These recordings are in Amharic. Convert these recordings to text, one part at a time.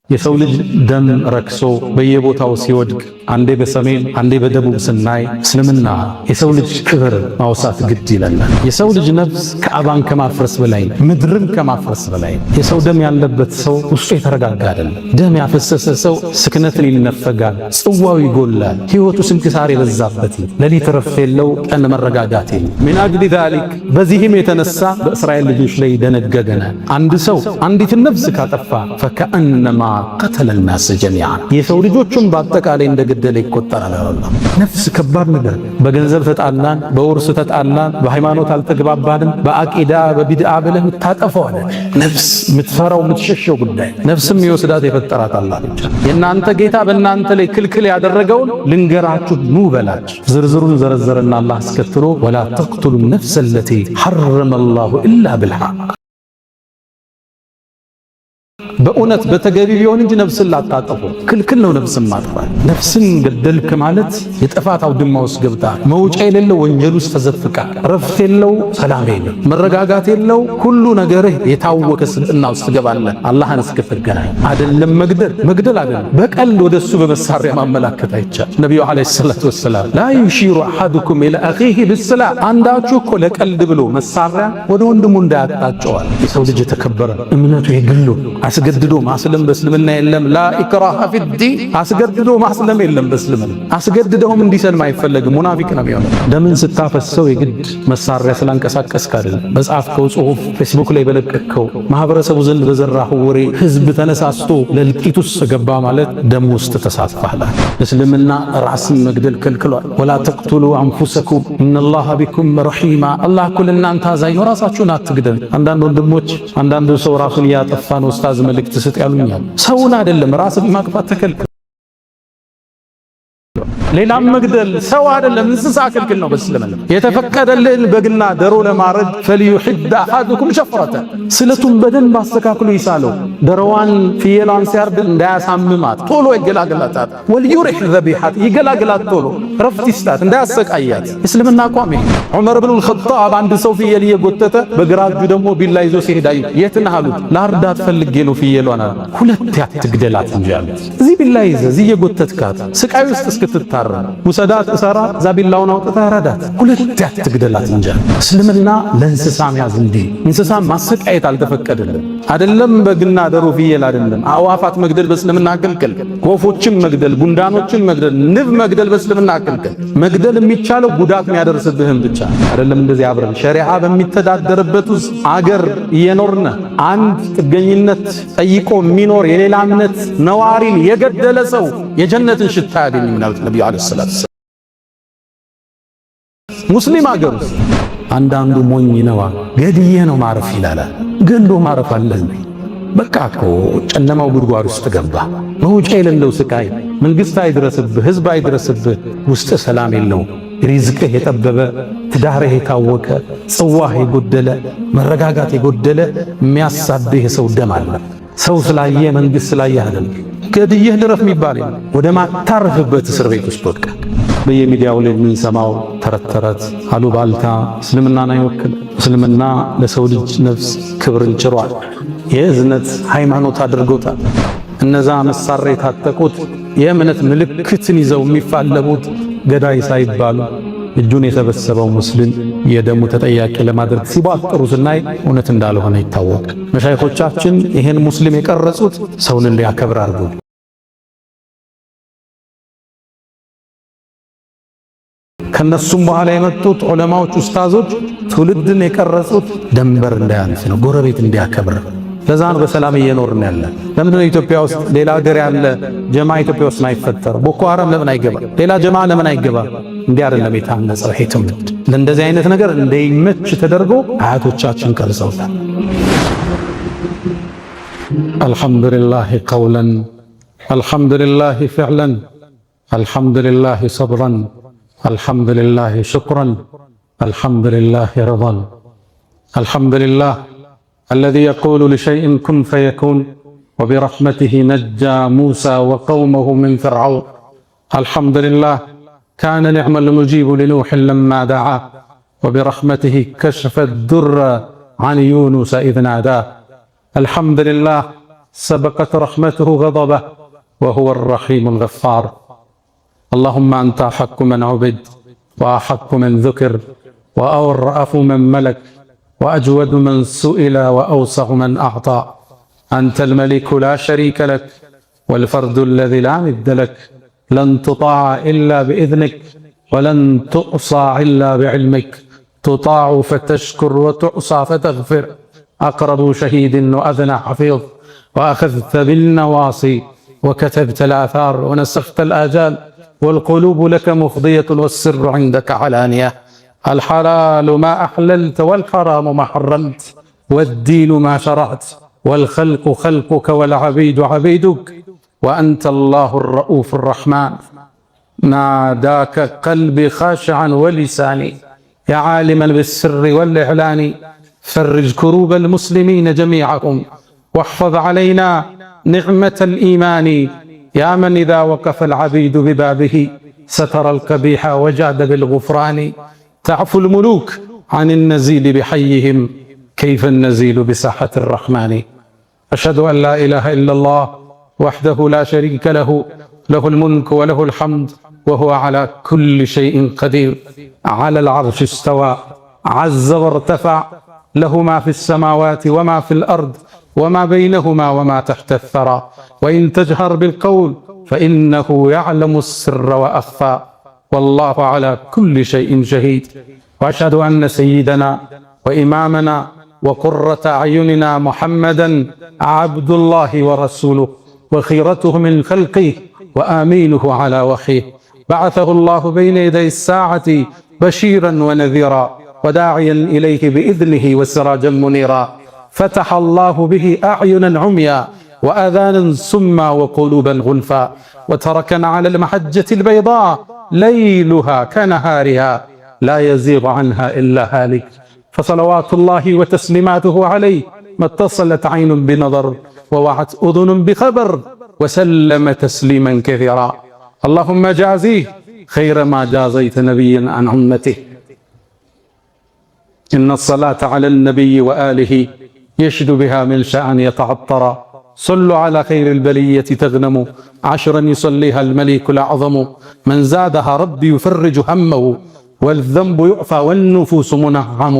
የሰው ልጅ ደም ረክሶ በየቦታው ሲወድቅ አንዴ በሰሜን አንዴ በደቡብ ስናይ እስልምና የሰው ልጅ ክብር ማውሳት ግድ ይለናል። የሰው ልጅ ነፍስ ከአባን ከማፍረስ በላይ ምድርን ከማፍረስ በላይ የሰው ደም ያለበት ሰው ውስጡ የተረጋጋ አይደለም። ደም ያፈሰሰ ሰው ስክነትን ይነፈጋል፣ ጽዋው ይጎላል፣ ሕይወቱ ስንክሳር የበዛበት ሌሊት ረፍት የለው፣ ቀን መረጋጋት የለው። ሚን አጅሊ ዛሊክ በዚህም የተነሳ በእስራኤል ልጆች ላይ ደነገገና አንድ ሰው አንዲትን ነፍስ ካጠፋ ፈከአነማ ቀተለ الناس جميعا የሰው ልጆችን በአጠቃላይ እንደገደለ ይቆጠራል። አላህ ነፍስ ከባድ ነገር። በገንዘብ ተጣላን፣ በውርስ ተጣላን፣ በሃይማኖት አልተግባባንም፣ በአቂዳ በቢድዓ ብለህ ታጠፋው ነፍስ የምትፈራው የምትሸሸው ጉዳይ ነፍስም ይወስዳት የፈጠራት አላህ ብቻ። የእናንተ ጌታ በእናንተ ላይ ክልክል ያደረገውን ልንገራችሁ ኑ በላችሁ። ዝርዝሩን ዘረዘረና አላህ አስከትሎ ወላ ተቅቱሉ النفس التي حرم الله إلا بالحق በእውነት በተገቢ ቢሆን እንጂ ነፍስን ላታጠፉ ክልክል ነው። ነፍስን ማጥፋት ነፍስን ገደልክ ማለት የጥፋት አውድማ ውስጥ ገብታ መውጫ የሌለው ወንጀል ውስጥ ተዘፍቃ ረፍት የለው ሰላም የለው መረጋጋት የለው ሁሉ ነገርህ የታወከ ስልጥና ውስጥ ትገባለህ። አላህን እስክትገናኝ አይደለም መግደል አይደለም በቀልድ ወደሱ በመሳሪያ ማመላከት አይቻል። ነብዩ አለይሂ ሰላቱ ወሰላም ላ ዩሺሩ አሐዱኩም ኢላ አኺሂ ቢስላ አንዳችሁ እኮ ለቀልድ ብሎ መሳሪያ ወደ ወንድሙ እንዳያጣጨዋል። የሰው ልጅ የተከበረ እምነቱ የግሉ አስገድዶ ማስለም በእስልምና የለም። ላ ኢክራሃ ፊዲን አስገድዶ ማስለም የለም በእስልምና። አስገድደውም እንዲሰልም አይፈለግም፣ ሙናፊቅ ነው የሚሆነው። ደምን ስታፈሰው የግድ መሳሪያ ስላንቀሳቀስክ አይደለም። በጻፍከው ጽሁፍ፣ ፌስቡክ ላይ በለቀቅከው፣ ማህበረሰቡ ዘንድ በዘራኸው ወሬ ህዝብ ተነሳስቶ ለልቂት ውስጥ ገባ ማለት ደም ውስጥ ተሳትፈሃል። እስልምና ራስን መግደል ከልክሏል። ወላ ተቅቱሉ አንፉሰኩም ኢነላሃ ቢኩም ረሒማ አላህ እኮ ለእናንተ አዛኝ ነው፣ ራሳችሁን አትግደሉ። አንዳንድ ወንድሞች አንዳንዱ ሰው ራሱን እያጠፋ ነው ኡስታዝ መልእክት ስጥ ያሉኛል። ሰውን አይደለም ራስን ማጥፋት ተከልክሏል። ሌላም መግደል ሰው አይደለም እንስሳ ክልክል ነው በእስልምና። የተፈቀደልን በግና ደሮ ለማረድ فليحد احدكم شفرة ስለቱን በደንብ አስተካክሎ ይሳለው። ደሮዋን ፍየሏን ሲያርድ እንዳያሳምማት ቶሎ ይገላግላታል። ወልዩሪህ ذبيحات ይገላግላት ቶሎ ረፍት ይስጣት እንዳያሰቃያት። እስልምና አቋም ነው። ዑመር ኢብኑ አልኸጣብ አንድ ሰው ፍየል እየጎተተ በግራ እጁ ደግሞ ቢላ ይዞ ሲሄድ አዩ። የት ነህ አሉት። ላርዳት ፈልጌ ነው ፍየሏን አለ። ሁለት ያትግደላት እንጂ አሉት። እዚህ ቢላ ይዘህ እዚህ እየጎተትካት ስቃይ ውስጥ እስክትታረ ውሰዳት እሰራ ዛቢላውን አውጥታ ረዳት። ሁለት ያትግደላት እንጂ እስልምና ለእንስሳም ያዝ እንዴ እንስሳ ማሰቃየት አልተፈቀደልም። አይደለም በግና ደሮ ፍየል አይደለም አዋፋት መግደል በእስልምና ክልክል። ወፎችን መግደል፣ ጉንዳኖችን መግደል፣ ንብ መግደል በእስልምና ክልክል። መግደል የሚቻለው ጉዳት የሚያደርስብህም ብቻ አይደለም። እንደዚህ አብረን ሸሪዓ በሚተዳደርበት ውስጥ አገር እየኖርነ አንድ ጥገኝነት ጠይቆ የሚኖር የሌላ እምነት ነዋሪን የገደለ ሰው የጀነትን ሽታ ያገኝ ማለት ነብዩ አለይሂ ሰላቱ ሙስሊም አገር ውስጥ አንዳንዱ ሞኝ ነዋ ገድዬ ነው ማረፍ ይላል። ገሎ ማረፍ አለህ በቃ እኮ ጨለማው ጉድጓድ ውስጥ ገባ። መውጫ የሌለው ስቃይ መንግስት አይድረስብህ፣ ህዝብ አይድረስብህ፣ ውስጥ ሰላም የለው፣ ሪዝቅህ የጠበበ፣ ትዳርህ የታወከ፣ ጽዋህ የጎደለ፣ መረጋጋት የጎደለ የሚያሳብህ የሰው ደም አለ። ሰው ስላየ መንግስት ስላየ አይደለም። ገድዬህ ልረፍ የሚባል ወደ ማታረፍበት እስር ቤት ውስጥ ወድቀህ በየሚዲያው ላይ የምንሰማው ተረት ተረት አሉባልታ እስልምናን አይወክል። እስልምና ለሰው ልጅ ነፍስ ክብርን ጭሯል። የእዝነት ሃይማኖት አድርጎታል። እነዛ መሳሪያ የታጠቁት የእምነት ምልክትን ይዘው የሚፋለሙት ገዳይ ሳይባሉ እጁን የሰበሰበው ሙስሊም የደሙ ተጠያቂ ለማድረግ ሲባጥሩ ስናይ እውነት እንዳልሆነ ይታወቅ። መሻይኾቻችን ይሄን ሙስሊም የቀረጹት ሰውን ሊያከብር አድርገው ከነሱም በኋላ የመጡት ዑለማዎች ኡስታዞች ትውልድን የቀረጹት ደንበር እንዳያልፍ ነው፣ ጎረቤት እንዲያከብር። ለዛ ነው በሰላም እየኖርን ያለ። ለምንድነው ኢትዮጵያ ውስጥ ሌላ ሀገር ያለ ጀማ ኢትዮጵያ ውስጥ ማይፈጠር? ቦኮ ሐራም ለምን አይገባ? ሌላ ጀማ ለምን አይገባ? እንዲህ አይደለም የታነጸው ይሄ ትውልድ። ለእንደዚህ አይነት ነገር እንደይመች ተደርጎ አያቶቻችን ቀርጸውታል። አልሐምዱሊላህ ቀውለን፣ አልሐምዱሊላህ ፊዕለን፣ አልሐምዱሊላህ ሰብረን፣ አልሐምዱሊላህ ሽክረን፣ አልሐምዱሊላህ ረضን። አልሐምዱሊላህ الذي يقول لشيء كن فيكون وبرحمته نجى موسى وقومه من فرعون. الحمد لله كان نعم المجيب لنوح لما دعا وبرحمته كشف الدر عن يونس إذ ناداه. الحمد لله سبقت رحمته غضبه وهو الرحيم الغفار. اللهم أنت أحق من عبد وأحق من ذكر وأرأف من ملك وأجود من سئل وأوسع من أعطى. أنت الملك لا شريك لك والفرد الذي لا ند لك، لن تطاع إلا بإذنك ولن تؤصى إلا بعلمك، تطاع فتشكر وتعصى فتغفر. أقرب شهيد وأذنى حفيظ، وأخذت بالنواصي وكتبت الآثار ونسخت الآجال، والقلوب لك مفضية والسر عندك علانية. الحلال ما أحللت والحرام ما حرمت، والدين ما شرعت، والخلق خلقك والعبيد عبيدك، وأنت الله الرؤوف الرحمن. ناداك قلبي خاشعا ولساني يا عالما بالسر والإعلان، فرج كروب المسلمين جميعهم واحفظ علينا نعمة الإيمان، يا من إذا وقف العبيد ببابه ستر القبيح وجاد بالغفران. تعفو الملوك عن النزيل بحيهم، كيف النزيل بساحة الرحمن. أشهد أن لا إله إلا الله وحده لا شريك له، له الملك وله الحمد وهو على كل شيء قدير. على العرش استوى عز وارتفع، له ما في السماوات وما في الأرض وما بينهما وما تحت الثرى. وإن تجهر بالقول فإنه يعلم السر وأخفى، والله على كل شيء شهيد. وأشهد أن سيدنا وإمامنا وقرة أعيننا محمدا عبد الله ورسوله وخيرته من خلقه وآمينه على وحيه، بعثه الله بين يدي الساعة بشيرا ونذيرا وداعيا إليه بإذنه وسراجا منيرا. فتح الله به أعينا عميا وآذانا سما وقلوبا غلفا، وتركنا على المحجة البيضاء ليلها كنهارها لا يزيغ عنها إلا هالك. فصلوات الله وتسليماته عليه ما اتصلت عين بنظر ووعت أذن بخبر، وسلم تسليما كثيرا. اللهم جازيه خير ما جازيت نبيا عن أمته. إن الصلاة على النبي وآله يشد بها من شأن يتعطرا. صلوا على خير البلية تغنموا، عشرا يصليها الملك الأعظم. من زادها ربي يفرج همه، والذنب يعفى والنفوس منعم.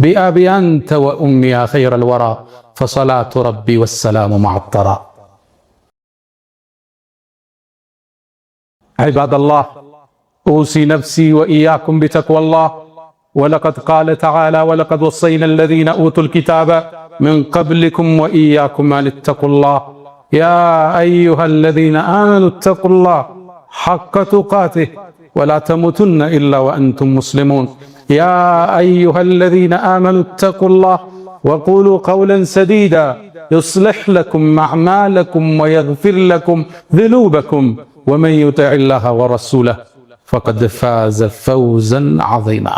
بأبي أنت وأمي يا خير الورى، فصلاة ربي والسلام معطرا. عباد الله، أوصي نفسي وإياكم بتقوى الله. ولقد قال تعالى: ولقد وصينا الذين أوتوا الكتاب من قبلكم وإياكم أن اتقوا الله. يا أيها الذين آمنوا اتقوا الله حق تقاته ولا تموتن إلا وأنتم مسلمون. يا أيها الذين آمنوا اتقوا الله وقولوا قولا سديدا يصلح لكم أعمالكم ويغفر لكم ذنوبكم، ومن يطع الله ورسوله فقد فاز فوزا عظيما.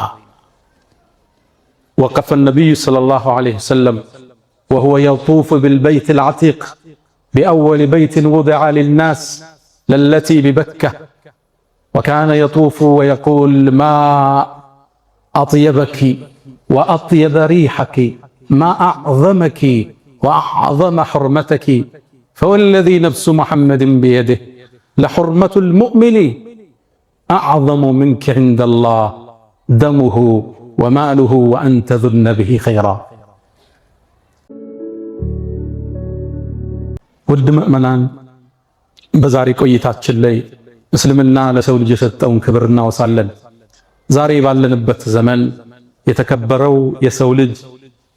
وقف النبي صلى الله عليه وسلم وهو يطوف بالبيت العتيق بأول بيت وضع للناس للتي ببكة، وكان يطوف ويقول: ما أطيبك وأطيب ريحك، ما أعظمك وأعظم حرمتك، فوالذي نفس محمد بيده لحرمة المؤمن أعظم منك عند الله دمه وماله وأنت ذن به خيرا. ውድ ምእመናን፣ በዛሬ ቆይታችን ላይ እስልምና ለሰው ልጅ የሰጠውን ክብር እናወሳለን። ዛሬ ባለንበት ዘመን የተከበረው የሰው ልጅ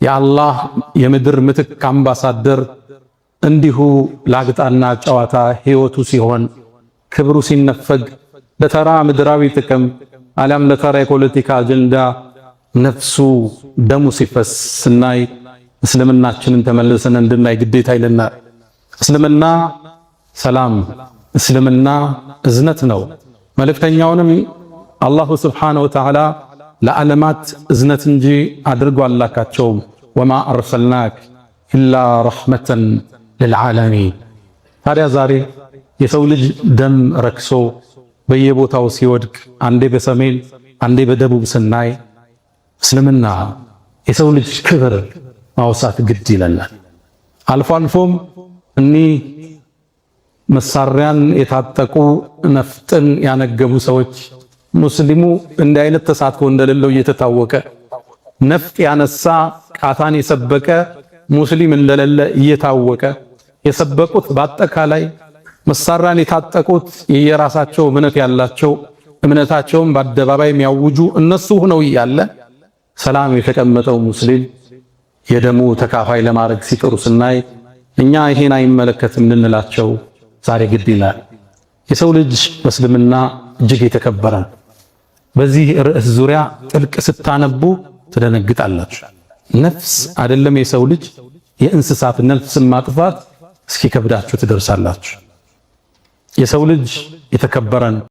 የአላህ የምድር ምትክ አምባሳደር እንዲሁ ላግጣና ጨዋታ ሕይወቱ ሲሆን ክብሩ ሲነፈግ ለተራ ምድራዊ ጥቅም አሊያም ለተራ የፖለቲካ አጀንዳ ነፍሱ ደሙ ሲፈስ ስናይ እስልምናችንን ተመልሰን እንድናይ ግዴታ ይለናል። እስልምና ሰላም፣ እስልምና እዝነት ነው። መልእክተኛውንም አላሁ ስብሓነሁ ወተዓላ ለዓለማት እዝነት እንጂ አድርጎ አላካቸውም። ወማ አርሰልናክ ኢላ ረሕመተን ልልዓለሚን። ታዲያ ዛሬ የሰው ልጅ ደም ረክሶ በየቦታው ሲወድቅ አንዴ በሰሜን አንዴ በደቡብ ስናይ እስልምና የሰው ልጅ ክብር ማውሳት ግድ ይለናል። አልፎ አልፎም እኒህ መሳሪያን የታጠቁ ነፍጥን ያነገቡ ሰዎች ሙስሊሙ እንዲህ አይነት ተሳትፎ እንደሌለው እየተታወቀ ነፍጥ ያነሳ ቃታን የሰበቀ ሙስሊም እንደሌለ እየታወቀ የሰበቁት በአጠቃላይ መሳሪያን የታጠቁት የየራሳቸው እምነት ያላቸው እምነታቸውን በአደባባይ የሚያውጁ እነሱ ሆነው እያለ ሰላም የተቀመጠው ሙስሊም የደሙ ተካፋይ ለማድረግ ሲጥሩ ስናይ እኛ ይሄን አይመለከትም ልንላቸው ዛሬ ግድ ይላል። የሰው ልጅ በእስልምና እጅግ የተከበረ በዚህ ርዕስ ዙሪያ ጥልቅ ስታነቡ ትደነግጣላችሁ። ነፍስ አይደለም የሰው ልጅ የእንስሳት ነፍስን ማጥፋት እስኪ ከብዳችሁ ትደርሳላችሁ። የሰው ልጅ የተከበረን